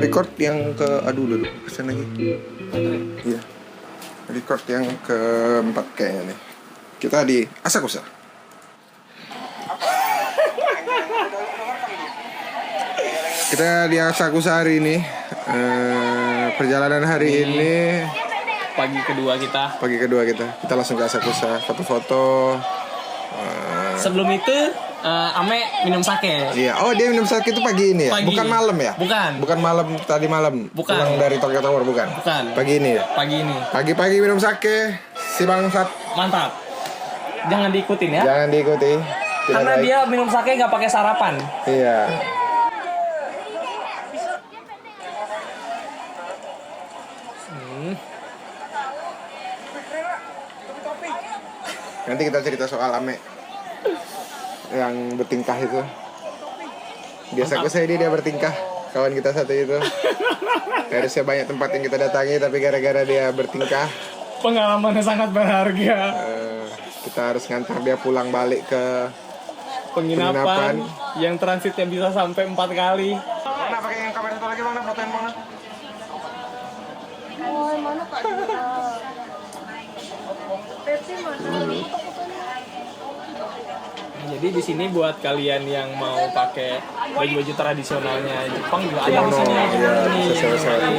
record yang ke dulu pesan lagi. Iya. Record yang keempat kayaknya nih. Kita di Asakusa. Kita di Asakusa hari ini. Perjalanan hari ini pagi kedua kita. Kita langsung ke Asakusa, foto-foto. Sebelum itu Ame minum sake. Iya. Oh, dia minum sake itu pagi ini ya? Pagi. Bukan malam ya? Bukan malam tadi malam. Bukan. Pulang dari Tokyo Tower bukan? Pagi ini ya? Pagi ini. Pagi-pagi minum sake, si bangsat. Mantap. Jangan diikutin ya. Jangan diikuti. Karena baik. dia minum sake nggak pakai sarapan. Iya. Nanti kita cerita soal Ame yang bertingkah itu. Biasa aku saya dia bertingkah. Kawan kita satu itu. Harusnya banyak tempat yang kita datangi, tapi gara-gara dia bertingkah, Pengalamannya sangat berharga. kita harus ngantar dia pulang balik ke Penginapan yang transitnya bisa sampai 4 kali. Bang, pakai yang kamera satu lagi bang, fotoin bang. Oh, mana Kak Dira? Pepsi mana? Jadi di sini buat kalian yang mau pakai baju-baju tradisionalnya Jepang juga ada di sini.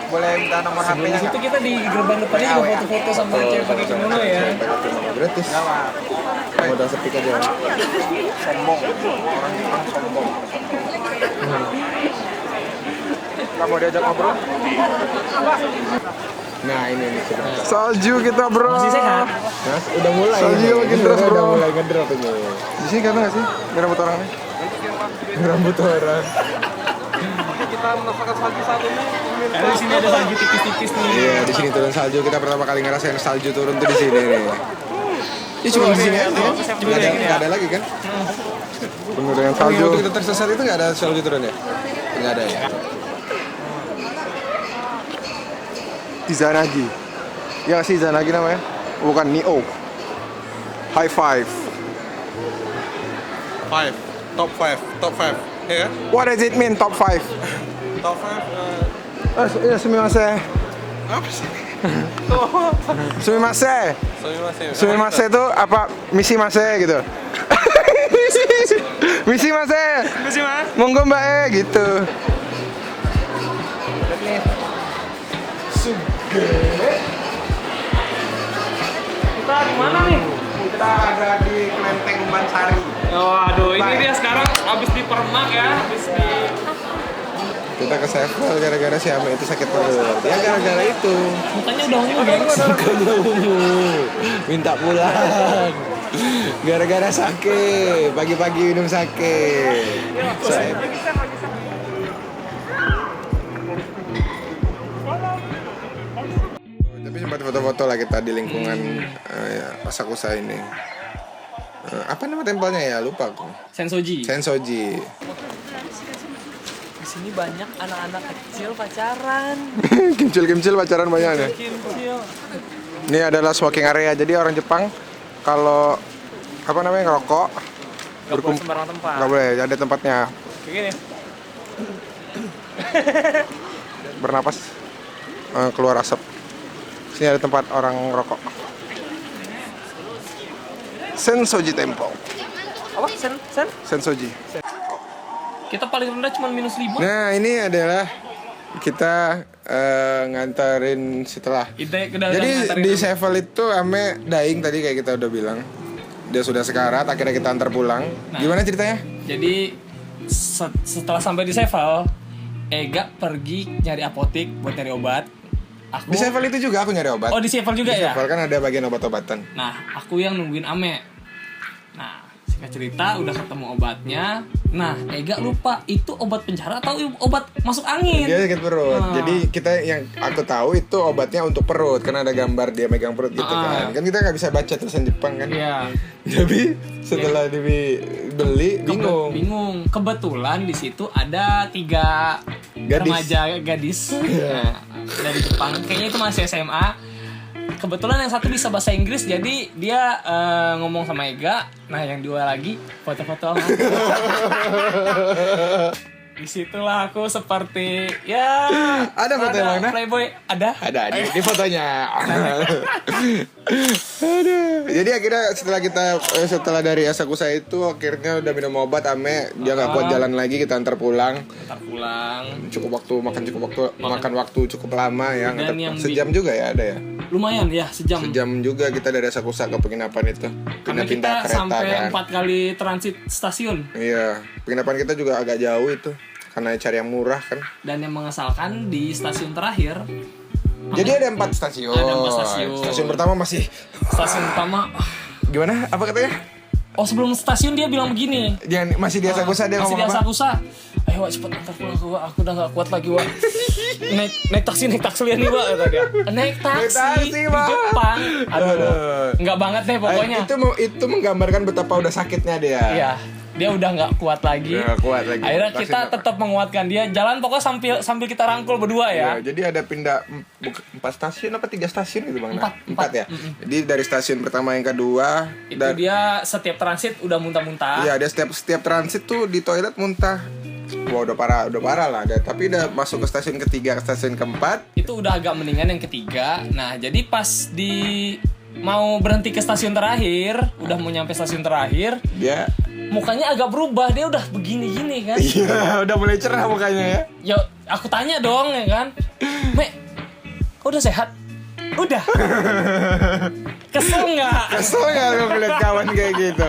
Boleh minta nomor Sebelum HP-nya di situ kita di gerbang depannya juga foto-foto sama cewek pakai kimono ya. Gratis. Modal sepik aja. Sombong. Orang Jepang sombong. Kamu diajak ngobrol? Nah ini nih. Salju kita bro. Masih sehat? Nah, udah mulai. Salju makin deras bro. Udah mulai ngedrop ini. Di sini karena nggak sih? Ini rambut orang nih. Rambut orang. Kita merasakan salju saat ini. Karena di sini ada salju tipis-tipis nih. Iya, di sini turun salju. Kita pertama kali ngerasain salju turun tuh di sini nih. Ini cuma di sini aja. Nggak ada lagi kan? Penuh dengan salju. Waktu kita tersesat itu nggak ada salju turun ya? Nggak ada ya. Izanagi. Ya nggak sih Izanagi namanya? Bukan Nio. High five. Top 5. Ya. What does it mean top 5? Top 5. Ya sumimasen. Apa sih? Sumimasen. Sumimasen. Sumimasen itu apa? Misi mase gitu. Misi mase. Misi mas. Monggo mbak gitu. Kita di mana nih? Kita ada di Klenteng Bansari. Oh, aduh, ini dia sekarang habis dipermak ya, habis di. Kita ke Sevel gara-gara si Ame itu sakit perut. Ya gara-gara itu. Mukanya udah ungu, gengs. Mukanya ungu. Minta pulang. Gara-gara sake. Pagi-pagi minum sake. Tapi sempat foto-foto lah kita di lingkungan Asakusa ini. Apa nama tempelnya ya? Lupa aku. Sensoji. Sensoji. Di sini banyak anak-anak kecil pacaran. Kimcil-kimcil pacaran banyak ya. Kecil. Ini adalah smoking area. Jadi orang Jepang kalau apa namanya ngerokok Gak boleh sembarang tempat. nggak boleh, ada tempatnya. Kayak gini. Bernapas keluar asap. Sini ada tempat orang ngerokok. Sensoji Temple. Apa? Sen? Sensoji. Kita paling rendah cuma -5. Nah ini adalah kita nganterin setelah. Jadi di Sevel itu Ame dying tadi kayak kita udah bilang. Dia sudah sekarat, akhirnya kita antar pulang. Nah, gimana ceritanya? Jadi setelah sampai di Sevel, Ega pergi nyari apotik buat nyari obat. Aku Di Sevel itu juga aku nyari obat. Oh, di Sevel juga Di ya? Sevel kan ada bagian obat-obatan. Nah, aku yang nungguin Ame. Nah, singkat cerita udah ketemu obatnya. Nah, Ega lupa itu obat penjara atau obat masuk angin. Dia sakit perut. Nah. Jadi kita yang aku tahu itu obatnya untuk perut karena ada gambar dia megang perut gitu kan. Kan kita nggak bisa baca tulisan Jepang kan. Iya. Tapi setelah dibeli bingung. Kebetulan di situ ada 3 remaja gadis nah, dari Jepang. Kayaknya itu masih SMA. Kebetulan yang satu bisa bahasa Inggris, jadi dia ngomong sama Ega. Nah, yang 2 lagi foto-foto. Disitulah aku seperti ya Ada foto yang mana? playboy ada. Ada di fotonya. Aduh. Jadi akhirnya setelah dari Asakusa itu akhirnya udah minum obat Ame, dia nggak kuat jalan lagi, kita antar pulang. Ntar pulang. Makan waktu cukup lama ya, Dan yang sejam juga ya ada ya. Lumayan ya sejam. Sejam juga kita dari Asakusa ke penginapan itu. Karena Pindah-pindah kita kereta sampai kan. 4 kali transit stasiun. Iya, penginapan kita juga agak jauh itu. Karena cari yang murah kan. Dan yang mengesalkan di stasiun terakhir. Jadi ada 4 stasiun. Ada 4 stasiun. Stasiun pertama masih Stasiun pertama. gimana? Apa katanya? Oh sebelum stasiun dia bilang begini. Jangan masih di Asakusa dia Masih di ngomong apa? Asakusa. Ayo Wak cepet antar pulang ke Wak. Aku udah gak kuat lagi Wak. naik taksi lihat nih Wak kata dia. Naik taksi di Wak. Jepang. Aduh. Enggak banget deh pokoknya. Itu menggambarkan betapa udah sakitnya dia. Iya. Dia udah nggak kuat lagi. Udah nggak kuat lagi. Akhirnya Pasti kita nggak- tetap menguatkan dia. Jalan pokoknya sambil kita rangkul berdua ya. Ya, jadi ada pindah 4 stasiun apa 3 stasiun gitu Bang? Empat. Ya. Jadi dari stasiun pertama yang kedua Itu dan dia setiap transit udah muntah-muntah. iya, dia setiap transit tuh di toilet muntah. Wah, udah parah lah. Tapi udah masuk ke stasiun ketiga, ke stasiun keempat. Itu udah agak mendingan yang ketiga. Nah, jadi pas mau berhenti ke stasiun terakhir, udah mau nyampe stasiun terakhir, Dia mukanya agak berubah. Dia udah begini-gini kan. iya, udah mulai cerah mukanya ya. Ya, aku tanya dong ya kan. Mek, kau udah sehat? Udah. Kesel nggak? Kesel gak lu ngeliat kawan kayak gitu?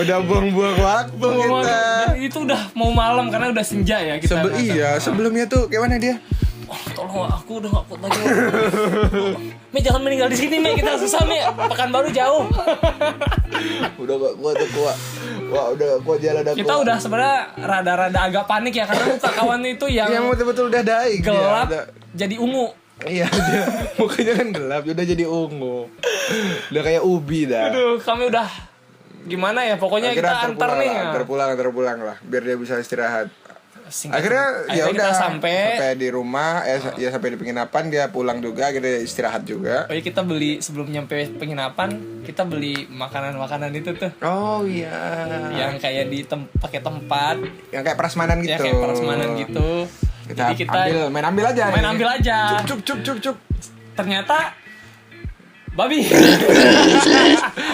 Udah buang-buang waktu kita. Dan itu udah mau malam karena udah senja ya kita. Sebelumnya tuh kayak mana dia? Oh, tolong aku udah gak kuat lagi. Me jangan meninggal di sini Me, kita susah Me. Pekanbaru jauh. Udah gak kuat tuh kuat. Wah, udah gak kuat jalan udah Kita kuat. udah sebenarnya rada-rada agak panik ya karena muka kawan itu yang Yang betul-betul udah daik dia, gelap udah. jadi ungu. Iya, dia mukanya kan gelap, udah jadi ungu. Udah kayak ubi dah. Aduh, kami udah gimana ya? Pokoknya Akhirnya kita antar nih. Ya. terpulang lah, biar dia bisa istirahat. Singkat- Akhirnya ya kita udah sampai di rumah, ya sampai di penginapan, dia pulang juga, akhirnya istirahat juga. oh iya, kita beli sebelum nyampe penginapan, kita beli makanan-makanan itu tuh. Oh iya. Yang kayak pakai tempat, Yang kayak prasmanan gitu. ya kayak prasmanan gitu. Jadi kita ambil aja. main ambil aja. Cuk. Ternyata babi.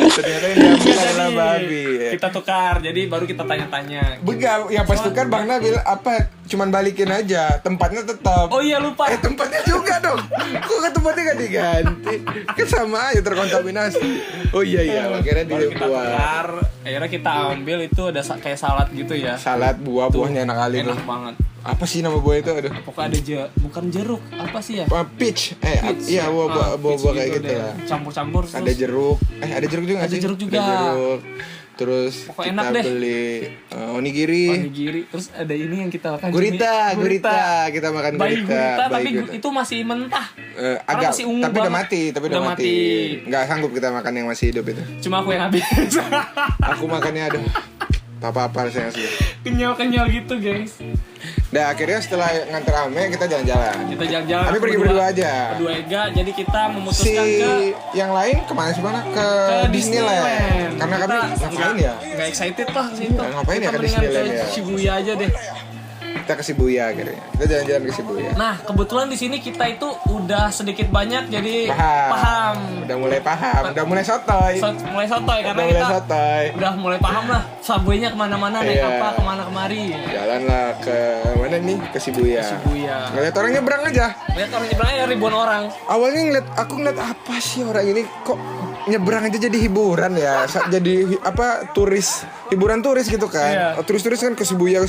Ternyata yang diambil adalah babi. Kita tukar, jadi baru kita tanya-tanya. Begal, yang pas tukar Bang Nabil apa? Cuman balikin aja, tempatnya tetap. Oh iya lupa. Tempatnya juga dong. Kok kan tempatnya gak diganti? Kan sama aja terkontaminasi. Oh iya, akhirnya Baru kita dibuat tukar. Akhirnya kita ambil itu ada kayak salad gitu ya. salad buahnya enak kali tuh. Enak banget. Apa sih nama buah itu? Aduh. Pokoknya ada bukan jeruk, apa sih ya? Peach. Peach. Iya, buah Peach kayak gitu deh. lah. Campur-campur terus. Ada jeruk. Ada jeruk juga nggak Ada sih? jeruk juga. Ada jeruk. Terus Pokoknya kita enak deh. beli onigiri. Onigiri. Terus ada ini yang kita makan. Gurita. Kita makan Bayi gurita. gurita, tapi gurita. itu masih mentah. Agak, masih ungu tapi udah banget. mati, Udah mati. Nggak sanggup kita makan yang masih hidup itu. Cuma aku yang habis. Aku makannya aduh. Apa saya sih. Kenyal-kenyal gitu, guys. Nah akhirnya setelah nganter Ame kita jalan-jalan. Kita jalan-jalan. Tapi aku pergi berdua aja. Berdua aja. Jadi kita Si memutuskan yang lain kemana sih mana? Ke Disneyland. Karena kami ngapain ya? Nggak excited lah situ. Ya, ngapain ya Kita ke mendingan Disneyland ke ya? Shibuya aja deh. Kita ke Shibuya akhirnya. Kita jalan-jalan ke Shibuya. Nah, kebetulan di sini kita itu udah sedikit banyak jadi Paham. Udah mulai paham. Udah mulai sotoy. Mulai sotoy karena Udah mulai kita sotoy. udah mulai paham lah subway-nya kemana-mana, naik Iya. apa, kemana-kemari. Jalanlah ke mana nih? Ke Shibuya. Shibuya. Ngeliat orang nyebrang aja. Lihat orang nyebrangnya ribuan orang. Awalnya aku ngeliat apa sih orang ini kok nyebrang aja jadi hiburan ya, jadi hiburan turis gitu kan. Iya. Turis-turis kan ke Shibuya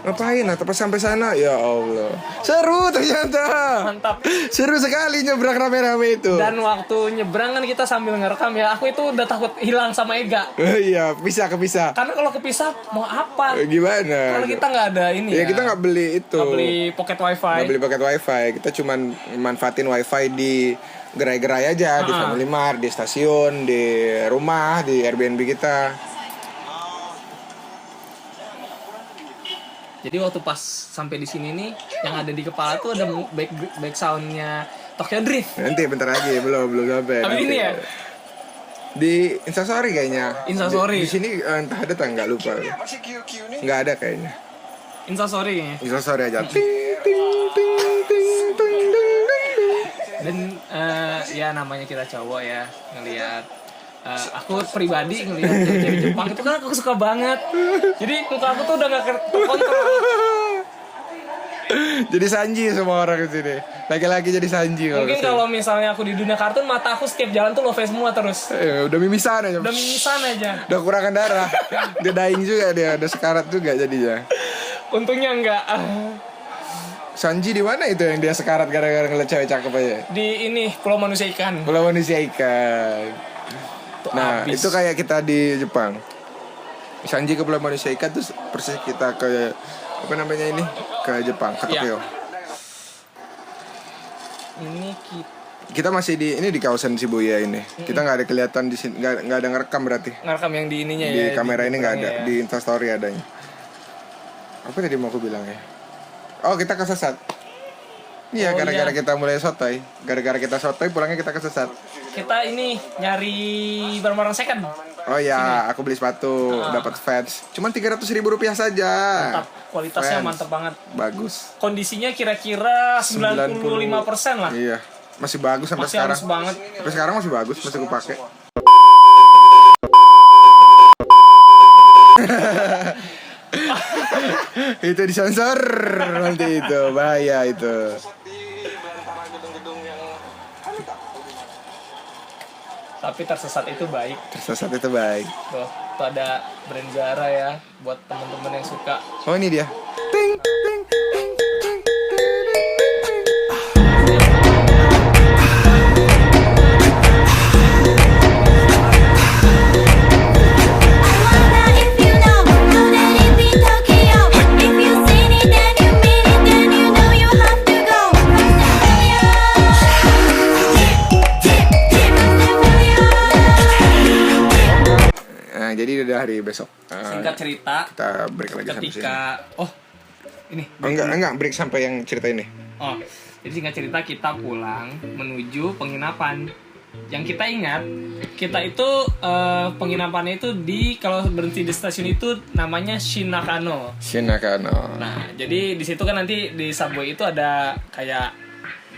ngapain? Nah, pas sampai sana ya Allah, seru ternyata. Mantap. Seru sekali nyebrang rame-rame itu. Dan waktu nyebrang kan kita sambil ngerekam ya. Aku itu udah takut hilang sama Ega. Iya, kepisah. Karena kalau kepisah mau apa? Gimana? Kalau kita nggak ada ini Ya kita nggak beli itu. Nggak beli pocket wifi. Nggak beli paket wifi. Kita cuman manfaatin wifi di gerai-gerai aja, di Family Mart, di stasiun, di rumah, di Airbnb kita. Jadi waktu pas sampai di sini nih, yang ada di kepala tuh ada back soundnya Tokyo Drift. Nanti bentar lagi, belum sampai. Tapi nanti. ini ya? Di Instastory kayaknya. Instastory. Di sini entah ada atau nggak, lupa. Nggak ada kayaknya. Instastory ya. Instastory aja. Ting ting ting ting ting ting ting. Dan ya namanya kita cowok ya, ngelihat aku pribadi ngelihat jadi Jepang itu kan aku suka banget. Jadi muka aku tuh udah gak terkontrol. Jadi Sanji semua orang di sini. Laki-laki jadi Sanji Mungkin kalau misalnya aku di dunia kartun, mata aku setiap jalan tuh love semua terus. udah mimisan aja. Udah mimisan aja. Udah kurangan darah. Dia dying juga dia, udah sekarat juga jadinya. Untungnya enggak. Sanji di mana itu yang dia sekarat gara-gara ngeliat cewek cakep aja? Di ini Pulau Manusia Ikan. Pulau Manusia Ikan. Tuh Nah, abis. itu kayak kita di Jepang. Sanji ke Pulau Manusia Ikan terus persis kita ke apa namanya ini? Ke Jepang, ke Iya. Tokyo. Ini Kita masih di kawasan Shibuya ini. Kita nggak ada kelihatan di sini, nggak ada ngerekam berarti. ngerekam yang di ininya Di ya. kamera ini nggak ada, ya. di Instastory adanya. Apa tadi mau aku bilang ya? Oh, kita kesesat. Iya, Oh, gara-gara iya. kita mulai sotoy. Gara-gara kita sotoy pulangnya kita kesesat. Kita ini nyari barang-barang second. Oh ya, aku beli sepatu, dapat Vans. Cuman 300.000 rupiah saja. Mantap, kualitasnya Vans. mantap banget. Bagus. Kondisinya kira-kira 95% lah. Iya, masih bagus sampai Masih sekarang. halus banget. Sampai sekarang masih bagus, masih aku pakai. Itu disensor nanti itu, bahaya itu. Tapi tersesat itu baik. Tersesat itu baik. Tuh ada brand Zara ya buat teman-teman yang suka. Oh, ini dia. Ting ting ting ting. If you know that it be Tokyo. If you seen it, then you mean it, then you know you have to go. Nah, jadi udah hari besok. Singkat cerita, Kita break lagi sampai sini. ketika ini Oh, enggak break sampai yang cerita ini. jadi singkat cerita kita pulang menuju penginapan. Yang kita ingat, kita itu penginapannya itu kalau berhenti di stasiun itu namanya Shinakano. Shinakano. Nah, jadi di situ kan nanti di subway itu ada kayak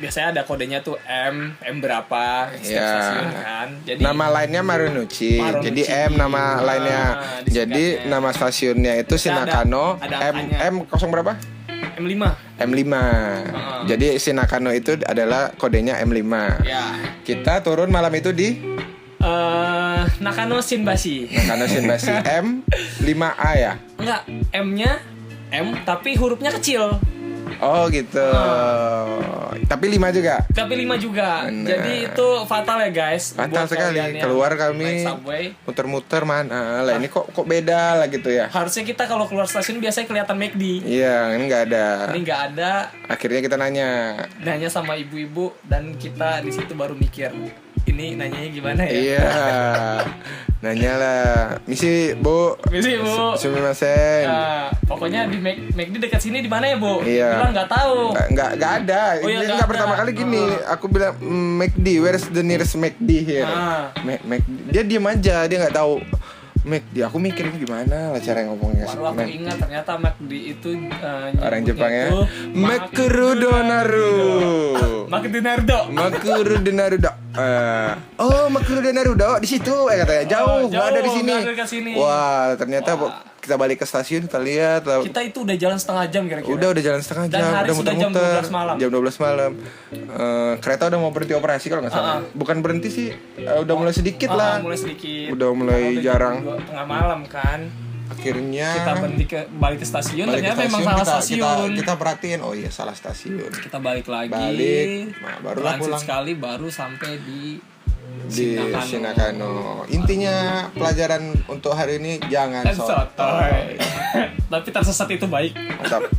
biasanya ada kodenya tuh M berapa setiap Ya. stasiun kan. Jadi Nama lainnya Marunouchi. Marunouchi. Jadi M nama lainnya. Disingkatnya. Jadi nama stasiunnya itu Shinakano. ada angkanya. M 0 berapa? M5. M5. Jadi Shinakano itu adalah kodenya M5. Ya. Kita turun malam itu di Nakano Shinbashi. Nakano Shinbashi M5A ya. Enggak, M-nya M tapi hurufnya kecil. Oh gitu. Tapi 5 juga. Tapi 5 juga. Benar. Jadi itu fatal ya guys. Fatal buat sekali. kalian yang Keluar naik kami subway. muter-muter mana lah ini kok beda lah gitu ya. Harusnya kita kalau keluar stasiun biasanya kelihatan McD. Iya, ini nggak ada. Ini nggak ada. Akhirnya kita nanya. Nanya sama ibu-ibu dan kita di situ baru mikir ini nanyanya gimana ya? Iya. Nanya lah. Misi, Bu. Misi, Bu. Sumimasen. Pokoknya di McD dekat sini di mana ya, Bu? Iya. Bilang nggak tahu. Nggak ada. Oh, iya, Ini nggak nggak ada. pertama kali gini. Aku bilang McD, where's the nearest McD here? McD. Dia diem aja, dia nggak tahu. McD, aku mikirin gimana lah cara ngomongnya. Baru aku ingat ternyata McD itu Orang Jepang ya. tuh Makurudonaru. Makurudonaru. Makurudonarudo. Oh, Makurudonarudo di situ katanya. Jauh, nggak ada di sini. nggak ada ke sini. Wah, ternyata kita balik ke stasiun, kita lihat lah. Kita itu udah jalan setengah jam kira-kira. Udah jalan setengah Dan jam, hari udah sudah jam muter-muter. 12 malam. Jam 12 malam. Kereta udah mau berhenti operasi kalau nggak salah. Bukan berhenti sih, udah mulai sedikit lah. Mulai sedikit. Udah mulai Karena jarang. jam 2 tengah malam kan. Akhirnya Kita berhenti balik ke stasiun. balik ke Ternyata memang stasiun, salah stasiun. kita perhatiin, oh iya salah stasiun. Kita balik lagi. Nah, barulah transit pulang. sekali baru sampai di Di Shinakano. Shinakano. Intinya pelajaran untuk hari ini jangan sotoy. Sotoy. Tapi tersesat itu baik. Mantap.